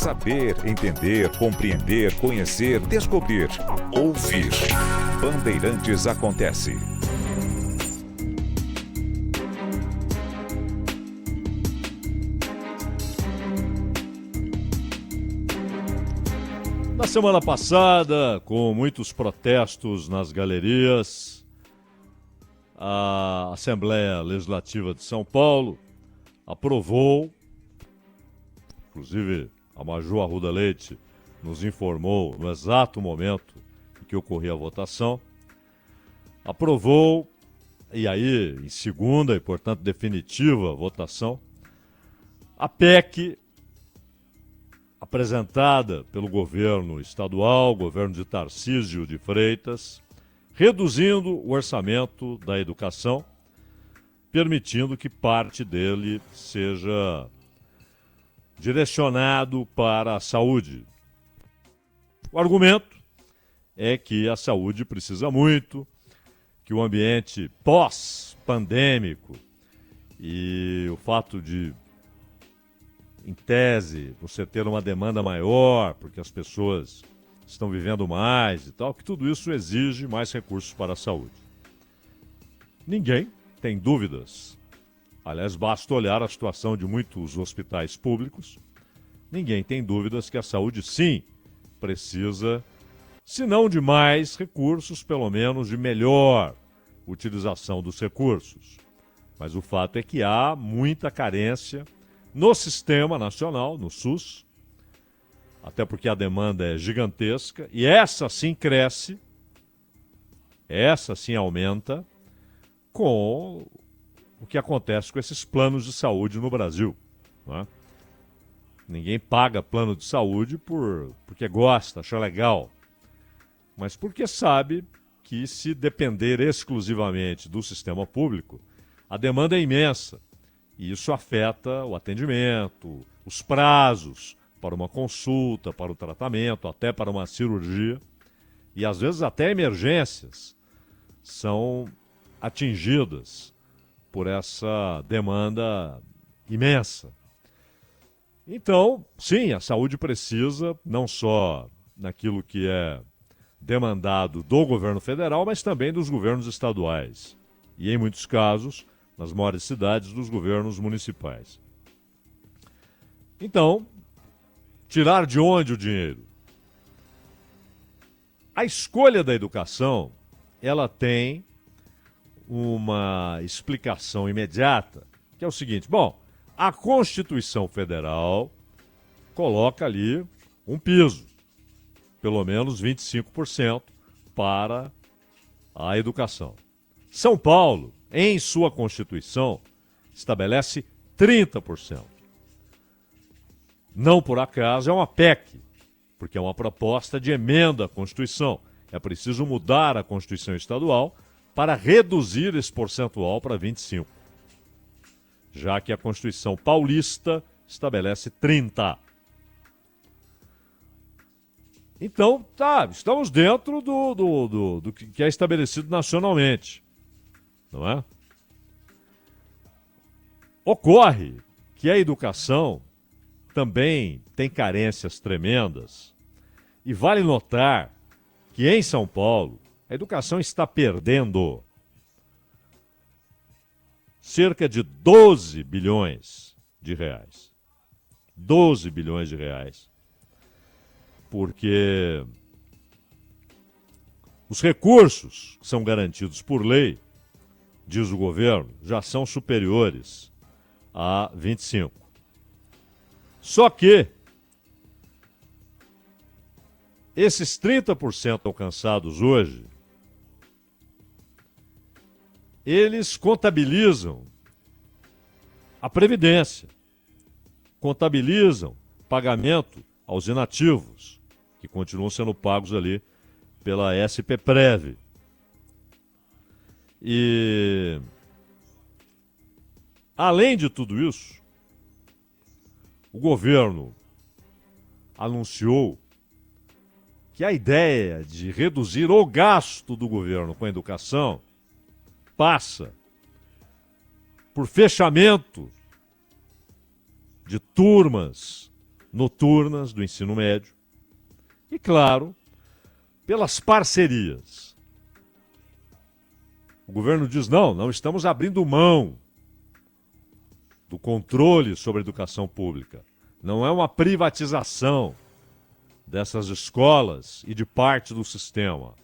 Saber, entender, compreender, conhecer, descobrir, ouvir. Bandeirantes acontece. Na semana passada, com muitos protestos nas galerias, a Assembleia Legislativa de São Paulo aprovou, inclusive a Maju Arruda Leite nos informou no exato momento em que ocorria a votação, aprovou, e aí em segunda e portanto definitiva votação, a PEC apresentada pelo governo estadual, governo de Tarcísio de Freitas, reduzindo o orçamento da educação, permitindo que parte dele seja direcionado para a saúde. O argumento é que a saúde precisa muito, que o ambiente pós-pandêmico e o fato de, em tese, você ter uma demanda maior, porque as pessoas estão vivendo mais e tal, que tudo isso exige mais recursos para a saúde. Ninguém tem dúvidas. Aliás, basta olhar a situação de muitos hospitais públicos. Ninguém tem dúvidas que a saúde, sim, precisa, se não de mais recursos, pelo menos de melhor utilização dos recursos. Mas o fato é que há muita carência no sistema nacional, no SUS, até porque a demanda é gigantesca, e essa sim cresce, essa sim aumenta, com o que acontece com esses planos de saúde no Brasil. Não é? Ninguém paga plano de saúde porque gosta, acha legal, mas porque sabe que se depender exclusivamente do sistema público, a demanda é imensa. E isso afeta o atendimento, os prazos para uma consulta, para o tratamento, até para uma cirurgia. E às vezes até emergências são atingidas por essa demanda imensa. Então, sim, a saúde precisa, não só naquilo que é demandado do governo federal, mas também dos governos estaduais. E, em muitos casos, nas maiores cidades, dos governos municipais. Então, tirar de onde o dinheiro? A escolha da educação, ela tem uma explicação imediata, que é o seguinte: bom, a Constituição Federal coloca ali um piso, pelo menos 25% para a educação. São Paulo, em sua Constituição, estabelece 30%. Não por acaso é uma PEC, porque é uma proposta de emenda à Constituição. É preciso mudar a Constituição Estadual para reduzir esse percentual para 25%, já que a Constituição Paulista estabelece 30%. Então, estamos dentro do que é estabelecido nacionalmente, não é? Ocorre que a educação também tem carências tremendas, e vale notar que em São Paulo a educação está perdendo cerca de 12 bilhões de reais. 12 bilhões de reais. Porque os recursos que são garantidos por lei, diz o governo, já são superiores a 25%. Só que esses 30% alcançados hoje, eles contabilizam a Previdência, contabilizam pagamento aos inativos, que continuam sendo pagos ali pela SPPrev. E, além de tudo isso, o governo anunciou que a ideia de reduzir o gasto do governo com a educação passa por fechamento de turmas noturnas do ensino médio. E, claro, pelas parcerias. O governo diz, não estamos abrindo mão do controle sobre a educação pública. Não é uma privatização dessas escolas e de parte do sistema.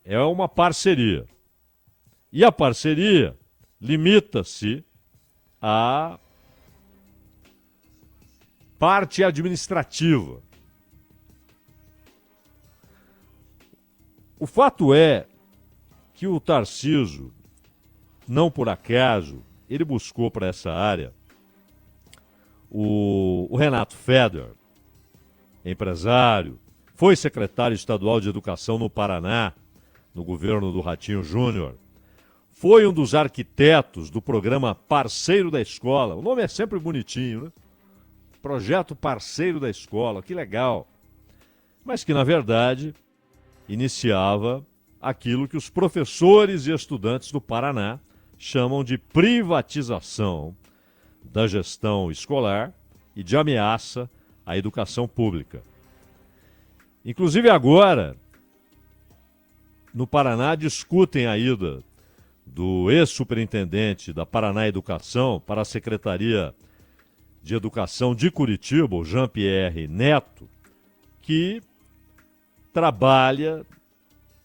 É uma parceria. E a parceria limita-se à parte administrativa. O fato é que o Tarcísio, não por acaso, ele buscou para essa área o Renato Feder, empresário, foi secretário estadual de Educação no Paraná, no governo do Ratinho Júnior, foi um dos arquitetos do programa Parceiro da Escola. O nome é sempre bonitinho, né? Projeto Parceiro da Escola, que legal. Mas que, na verdade, iniciava aquilo que os professores e estudantes do Paraná chamam de privatização da gestão escolar e de ameaça à educação pública. Inclusive agora, no Paraná, discutem a ida do ex-superintendente da Paraná Educação para a Secretaria de Educação de Curitiba, o Jean-Pierre Neto, que trabalha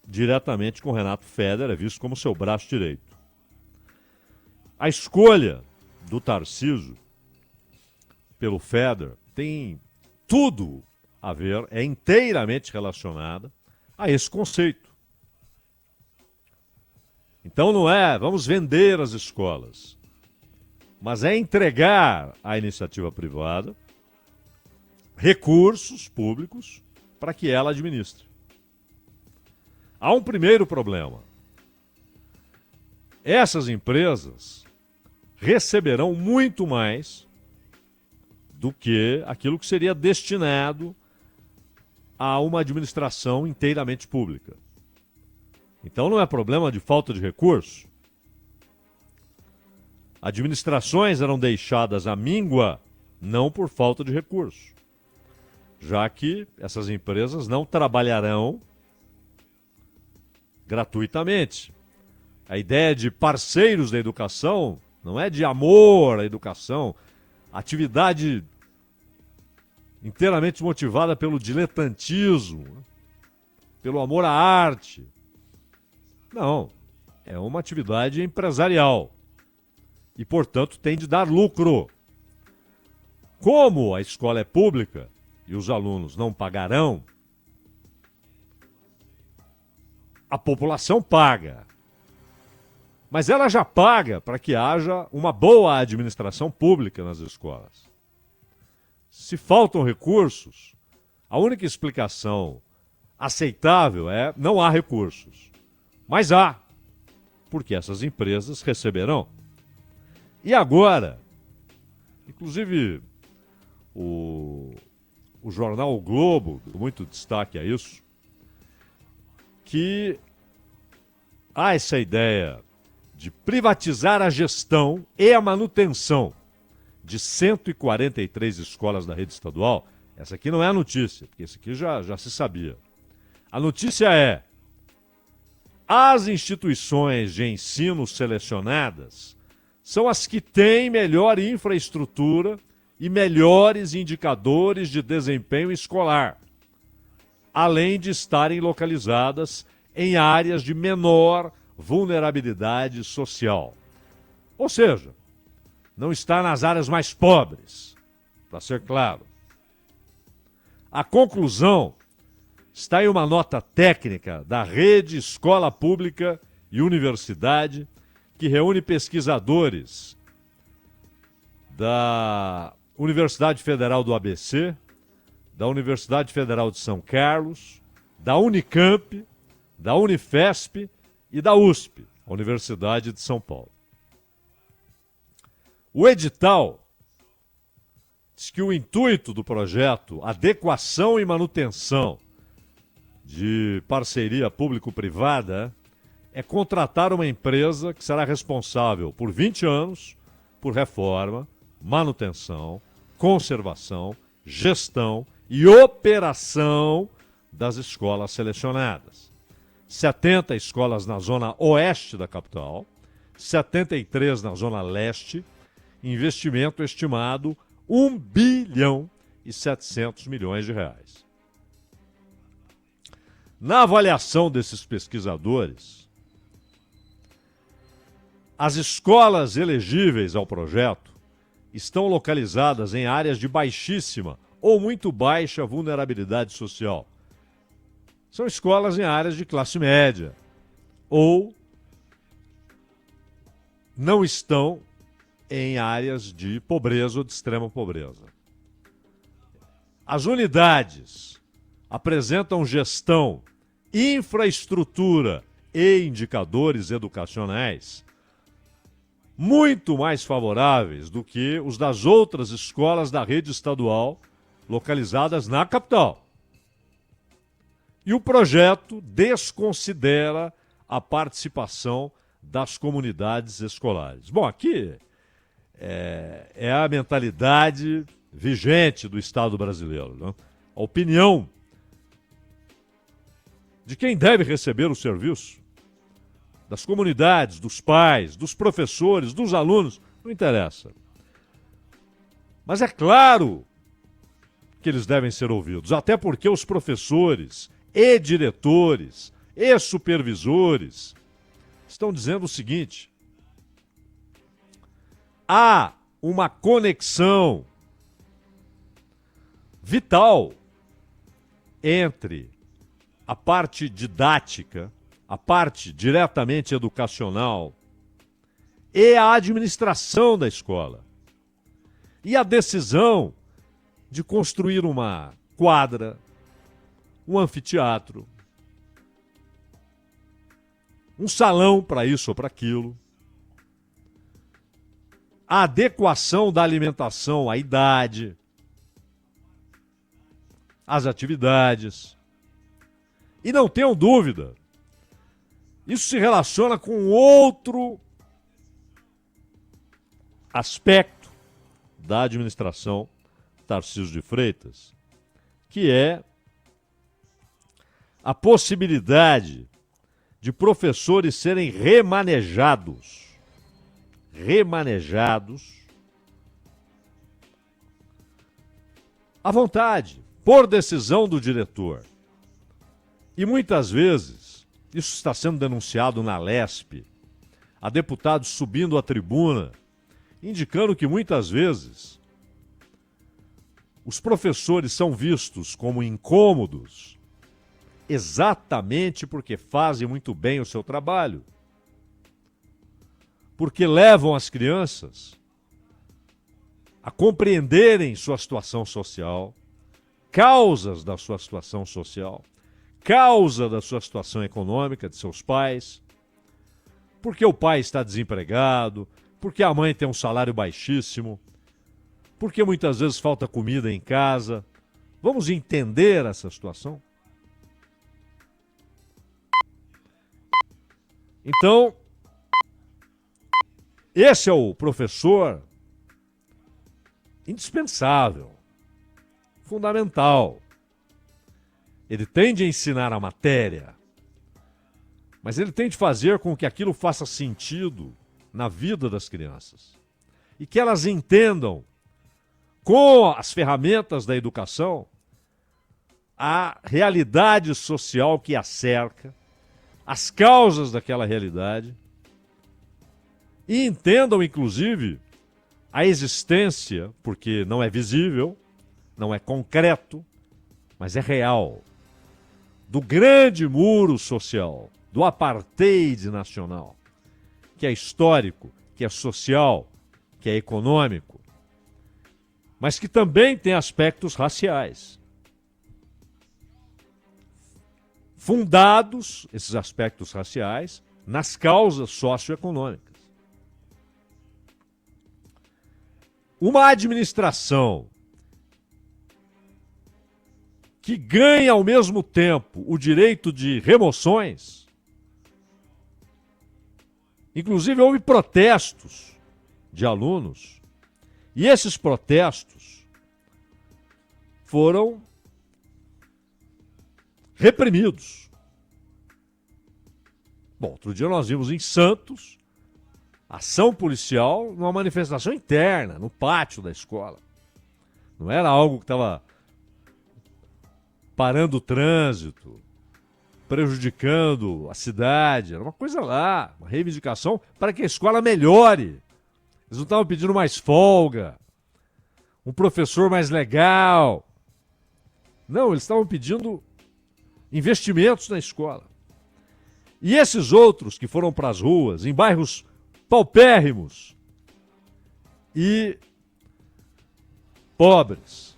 diretamente com Renato Feder, é visto como seu braço direito. A escolha do Tarcísio pelo Feder tem tudo a ver, é inteiramente relacionada a esse conceito. Então não é vamos vender as escolas, mas é entregar à iniciativa privada recursos públicos para que ela administre. Há um primeiro problema. Essas empresas receberão muito mais do que aquilo que seria destinado a uma administração inteiramente pública. Então não é problema de falta de recurso. Administrações eram deixadas à míngua não por falta de recurso, já que essas empresas não trabalharão gratuitamente. A ideia de parceiros da educação não é de amor à educação, atividade inteiramente motivada pelo diletantismo, pelo amor à arte. Não, é uma atividade empresarial e, portanto, tem de dar lucro. Como a escola é pública e os alunos não pagarão, a população paga. Mas ela já paga para que haja uma boa administração pública nas escolas. Se faltam recursos, a única explicação aceitável é não há recursos. Mas há, porque essas empresas receberão. E agora, inclusive o jornal O Globo, deu muito destaque a isso, que há essa ideia de privatizar a gestão e a manutenção de 143 escolas da rede estadual. Essa aqui não é a notícia, porque isso aqui já se sabia. A notícia é: as instituições de ensino selecionadas são as que têm melhor infraestrutura e melhores indicadores de desempenho escolar, além de estarem localizadas em áreas de menor vulnerabilidade social. Ou seja, não está nas áreas mais pobres, para ser claro. A conclusão está em uma nota técnica da Rede Escola Pública e Universidade, que reúne pesquisadores da Universidade Federal do ABC, da Universidade Federal de São Carlos, da Unicamp, da Unifesp e da USP, a Universidade de São Paulo. O edital diz que o intuito do projeto Adequação e Manutenção de Parceria Público-Privada é contratar uma empresa que será responsável por 20 anos por reforma, manutenção, conservação, gestão e operação das escolas selecionadas. 70 escolas na zona oeste da capital, 73 na zona leste, investimento estimado 1 bilhão e 700 milhões de reais. Na avaliação desses pesquisadores, as escolas elegíveis ao projeto estão localizadas em áreas de baixíssima ou muito baixa vulnerabilidade social. São escolas em áreas de classe média ou não estão em áreas de pobreza ou de extrema pobreza. As unidades apresentam gestão, infraestrutura e indicadores educacionais muito mais favoráveis do que os das outras escolas da rede estadual localizadas na capital. E o projeto desconsidera a participação das comunidades escolares. Bom, aqui é a mentalidade vigente do Estado brasileiro, né? A opinião de quem deve receber o serviço, das comunidades, dos pais, dos professores, dos alunos, não interessa. Mas é claro que eles devem ser ouvidos, até porque os professores e diretores e supervisores estão dizendo o seguinte: há uma conexão vital entre a parte didática, a parte diretamente educacional e a administração da escola. E a decisão de construir uma quadra, um anfiteatro, um salão para isso ou para aquilo, a adequação da alimentação à idade, às atividades. E não tenham dúvida, isso se relaciona com outro aspecto da administração Tarcísio de Freitas, que é a possibilidade de professores serem remanejados à vontade, por decisão do diretor. E muitas vezes, isso está sendo denunciado na Lesp, há deputados subindo à tribuna, indicando que muitas vezes os professores são vistos como incômodos exatamente porque fazem muito bem o seu trabalho, porque levam as crianças a compreenderem sua situação social, causas da sua situação social, causa da sua situação econômica, de seus pais, porque o pai está desempregado, porque a mãe tem um salário baixíssimo, porque muitas vezes falta comida em casa. Vamos entender essa situação? Então, esse é o professor indispensável, fundamental. Ele tem de ensinar a matéria, mas ele tem de fazer com que aquilo faça sentido na vida das crianças e que elas entendam, com as ferramentas da educação, a realidade social que a cerca, as causas daquela realidade, e entendam, inclusive, a existência, porque não é visível, não é concreto, mas é real, do grande muro social, do apartheid nacional, que é histórico, que é social, que é econômico, mas que também tem aspectos raciais. Fundados, esses aspectos raciais, nas causas socioeconômicas. Uma administração que ganha ao mesmo tempo o direito de remoções. Inclusive houve protestos de alunos, e esses protestos foram reprimidos. Bom, outro dia nós vimos em Santos ação policial numa manifestação interna, no pátio da escola. Não era algo que estava parando o trânsito, prejudicando a cidade. Era uma coisa lá, uma reivindicação para que a escola melhore. Eles não estavam pedindo mais folga, um professor mais legal. Não, eles estavam pedindo investimentos na escola. E esses outros que foram para as ruas, em bairros paupérrimos e pobres,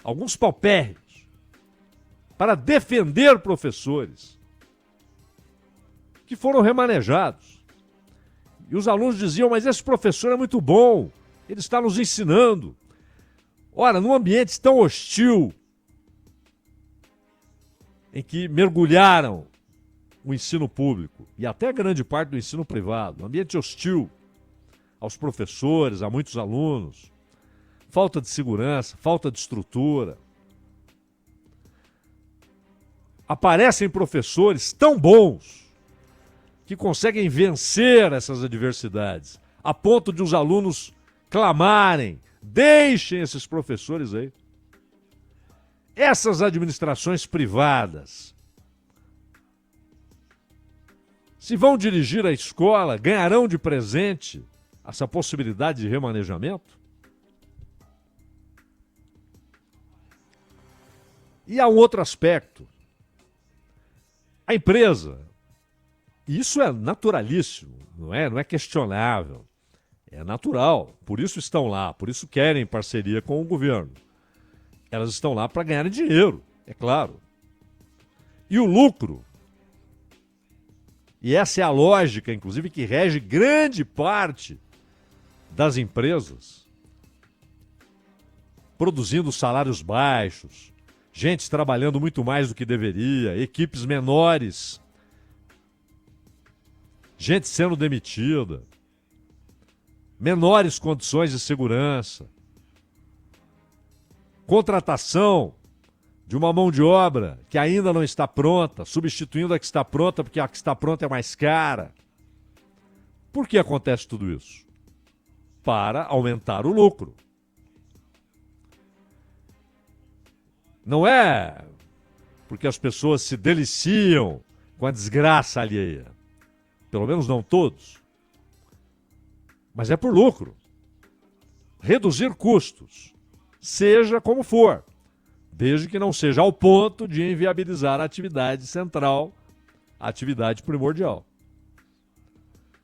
alguns paupérrimos, para defender professores que foram remanejados. E os alunos diziam, mas esse professor é muito bom, ele está nos ensinando. Ora, num ambiente tão hostil, em que mergulharam o ensino público e até grande parte do ensino privado, um ambiente hostil aos professores, a muitos alunos, falta de segurança, falta de estrutura. Aparecem professores tão bons que conseguem vencer essas adversidades, a ponto de os alunos clamarem, deixem esses professores aí. Essas administrações privadas, se vão dirigir a escola, ganharão de presente essa possibilidade de remanejamento? E há um outro aspecto. A empresa, isso é naturalíssimo, não é questionável, é natural, por isso estão lá, por isso querem parceria com o governo. Elas estão lá para ganhar dinheiro, é claro. E o lucro, e essa é a lógica, inclusive, que rege grande parte das empresas, produzindo salários baixos, gente trabalhando muito mais do que deveria, equipes menores, gente sendo demitida, menores condições de segurança, contratação de uma mão de obra que ainda não está pronta, substituindo a que está pronta porque a que está pronta é mais cara. Por que acontece tudo isso? Para aumentar o lucro. Não é porque as pessoas se deliciam com a desgraça alheia. Pelo menos não todos. Mas é por lucro. Reduzir custos, seja como for, desde que não seja ao ponto de inviabilizar a atividade central, a atividade primordial.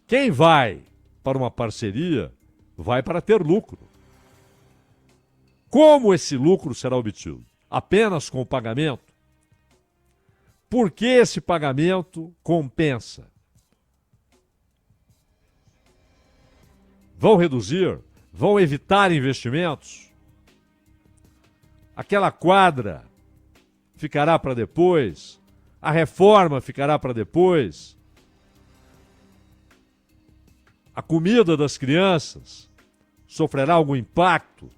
Quem vai para uma parceria, vai para ter lucro. Como esse lucro será obtido? Apenas com o pagamento? Por que esse pagamento compensa? Vão reduzir? Vão evitar investimentos? Aquela quadra ficará para depois? A reforma ficará para depois? A comida das crianças sofrerá algum impacto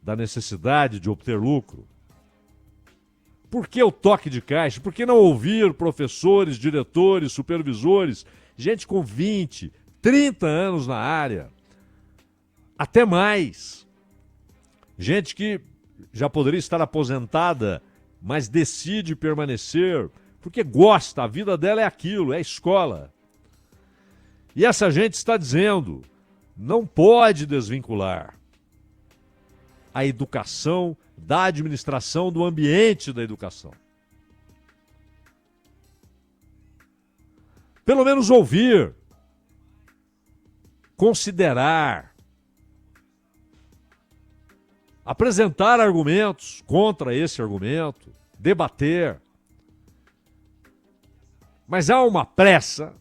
da necessidade de obter lucro? Por que o toque de caixa? Por que não ouvir professores, diretores, supervisores, gente com 20, 30 anos na área, até mais? Gente que já poderia estar aposentada, mas decide permanecer porque gosta, a vida dela é aquilo, é a escola. E essa gente está dizendo, não pode desvincular a educação da administração do ambiente da educação. Pelo menos ouvir, considerar, apresentar argumentos contra esse argumento, debater. Mas há uma pressa.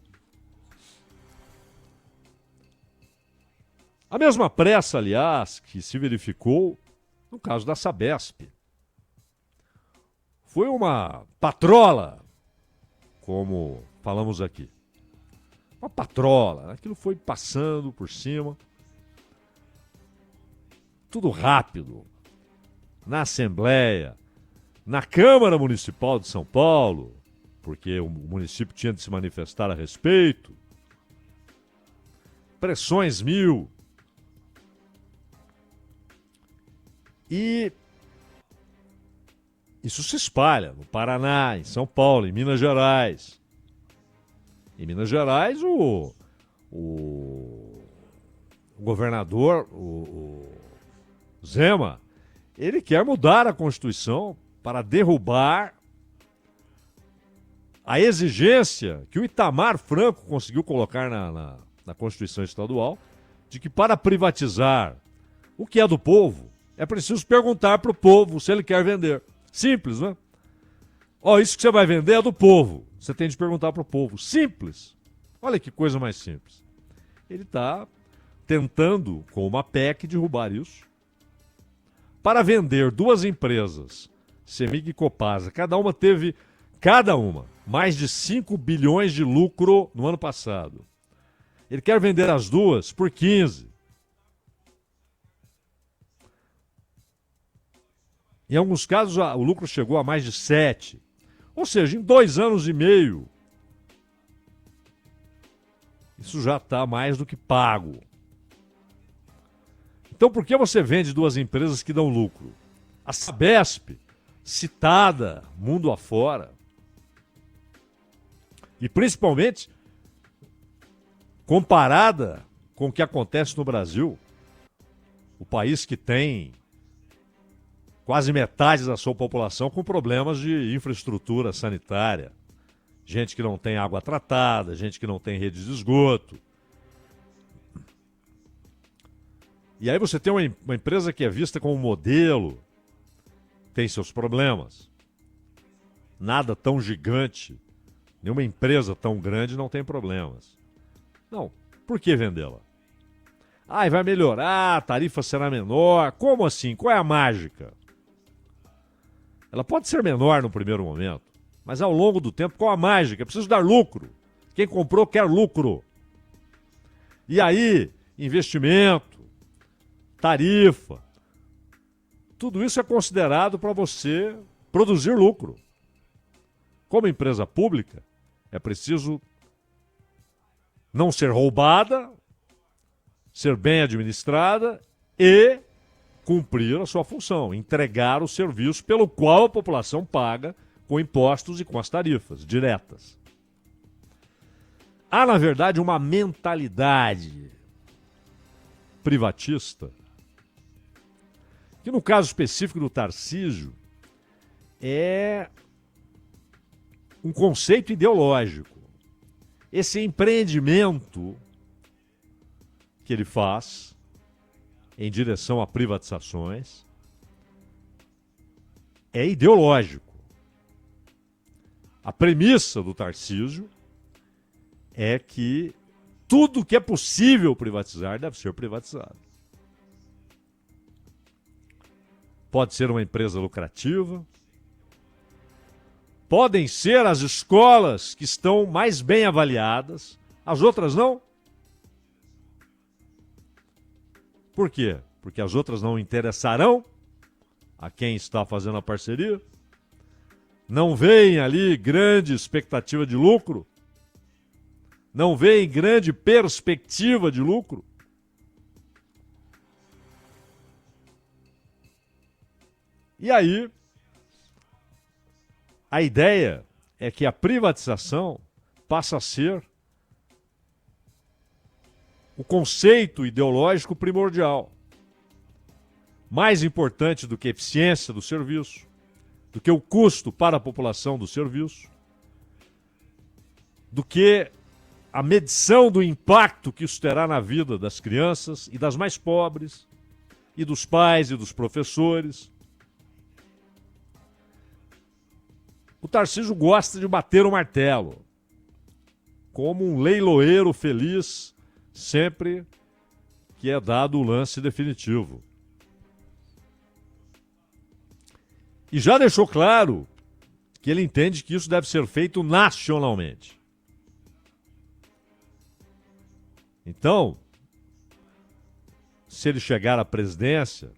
A mesma pressa, aliás, que se verificou no caso da Sabesp. Foi uma patrola, como falamos aqui. Uma patrola, aquilo foi passando por cima. Tudo rápido. na Assembleia, na Câmara Municipal de São Paulo, porque o município tinha de se manifestar a respeito. Pressões mil. E isso se espalha no Paraná, em São Paulo, em Minas Gerais. Em Minas Gerais, o governador, o Zema, ele quer mudar a Constituição para derrubar a exigência que o Itamar Franco conseguiu colocar na Constituição Estadual de que para privatizar o que é do povo, é preciso perguntar para o povo se ele quer vender. Simples, né? Ó, isso que você vai vender é do povo. Você tem de perguntar para o povo. Simples. Olha que coisa mais simples. Ele está tentando, com uma PEC, derrubar isso. Para vender duas empresas, Semig e Copasa, cada uma mais de 5 bilhões de lucro no ano passado. Ele quer vender as duas por 15. Em alguns casos, o lucro chegou a mais de 7. Ou seja, em 2 anos e meio, isso já está mais do que pago. Então, por que você vende duas empresas que dão lucro? A Sabesp, citada mundo afora, e principalmente comparada com o que acontece no Brasil, o país que tem quase metade da sua população com problemas de infraestrutura sanitária. Gente que não tem água tratada, gente que não tem rede de esgoto. E aí você tem uma empresa que é vista como modelo, tem seus problemas. Nada tão gigante, nenhuma empresa tão grande não tem problemas. Não, por que vendê-la? Ah, vai melhorar, a tarifa será menor. Como assim? Qual é a mágica? Ela pode ser menor no primeiro momento, mas ao longo do tempo, qual a mágica? É preciso dar lucro. Quem comprou quer lucro. E aí, investimento, tarifa, tudo isso é considerado para você produzir lucro. Como empresa pública, é preciso não ser roubada, ser bem administrada e cumprir a sua função, entregar o serviço pelo qual a população paga com impostos e com as tarifas diretas. Há, na verdade, uma mentalidade privatista que, no caso específico do Tarcísio, é um conceito ideológico. Esse empreendimento que ele faz em direção a privatizações é ideológico. A premissa do Tarcísio é que tudo que é possível privatizar deve ser privatizado. Pode ser uma empresa lucrativa, podem ser as escolas que estão mais bem avaliadas, as outras não. Por quê? Porque as outras não interessarão a quem está fazendo a parceria? Não veem ali grande expectativa de lucro? Não veem grande perspectiva de lucro? E aí, a ideia é que a privatização passa a ser o conceito ideológico primordial. Mais importante do que a eficiência do serviço, do que o custo para a população do serviço, do que a medição do impacto que isso terá na vida das crianças e das mais pobres, e dos pais e dos professores. O Tarcísio gosta de bater o martelo, como um leiloeiro feliz, sempre que é dado o lance definitivo. E já deixou claro que ele entende que isso deve ser feito nacionalmente. Então, se ele chegar à presidência,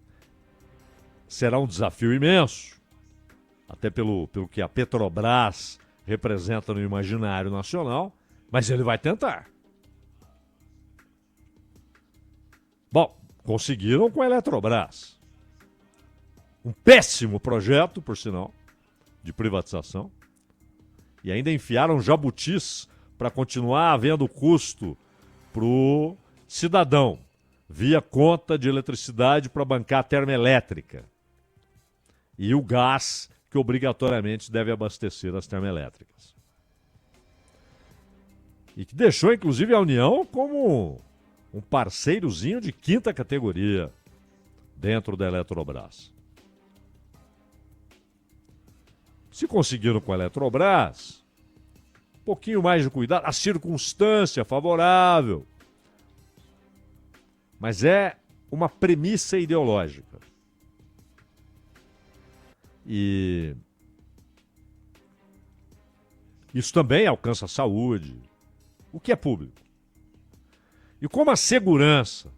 será um desafio imenso, até pelo que a Petrobras representa no imaginário nacional, mas ele vai tentar. Bom, conseguiram com a Eletrobras. Um péssimo projeto, por sinal, de privatização. E ainda enfiaram jabutis para continuar havendo custo para o cidadão, via conta de eletricidade para bancar a termoelétrica. E o gás que obrigatoriamente deve abastecer as termoelétricas. E que deixou, inclusive, a União como um parceirozinho de quinta categoria dentro da Eletrobras. Se conseguiram com a Eletrobras, um pouquinho mais de cuidado, a circunstância favorável. Mas é uma premissa ideológica. E isso também alcança a saúde, o que é público. E como a segurança,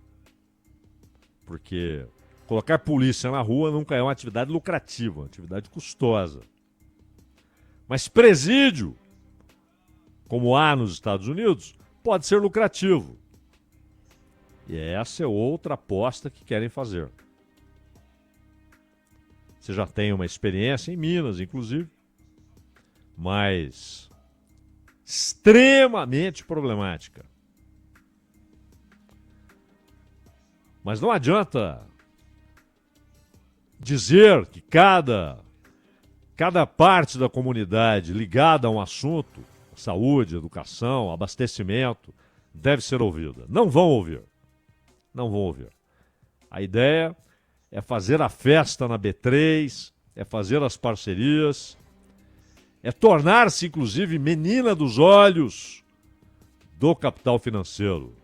porque colocar polícia na rua nunca é uma atividade lucrativa, uma atividade custosa. Mas presídio, como há nos Estados Unidos, pode ser lucrativo. E essa é outra aposta que querem fazer. Você já tem uma experiência em Minas, inclusive, mas extremamente problemática. Mas não adianta dizer que cada parte da comunidade ligada a um assunto, saúde, educação, abastecimento, deve ser ouvida. Não vão ouvir. Não vão ouvir. A ideia é fazer a festa na B3, é fazer as parcerias, é tornar-se, inclusive, menina dos olhos do capital financeiro.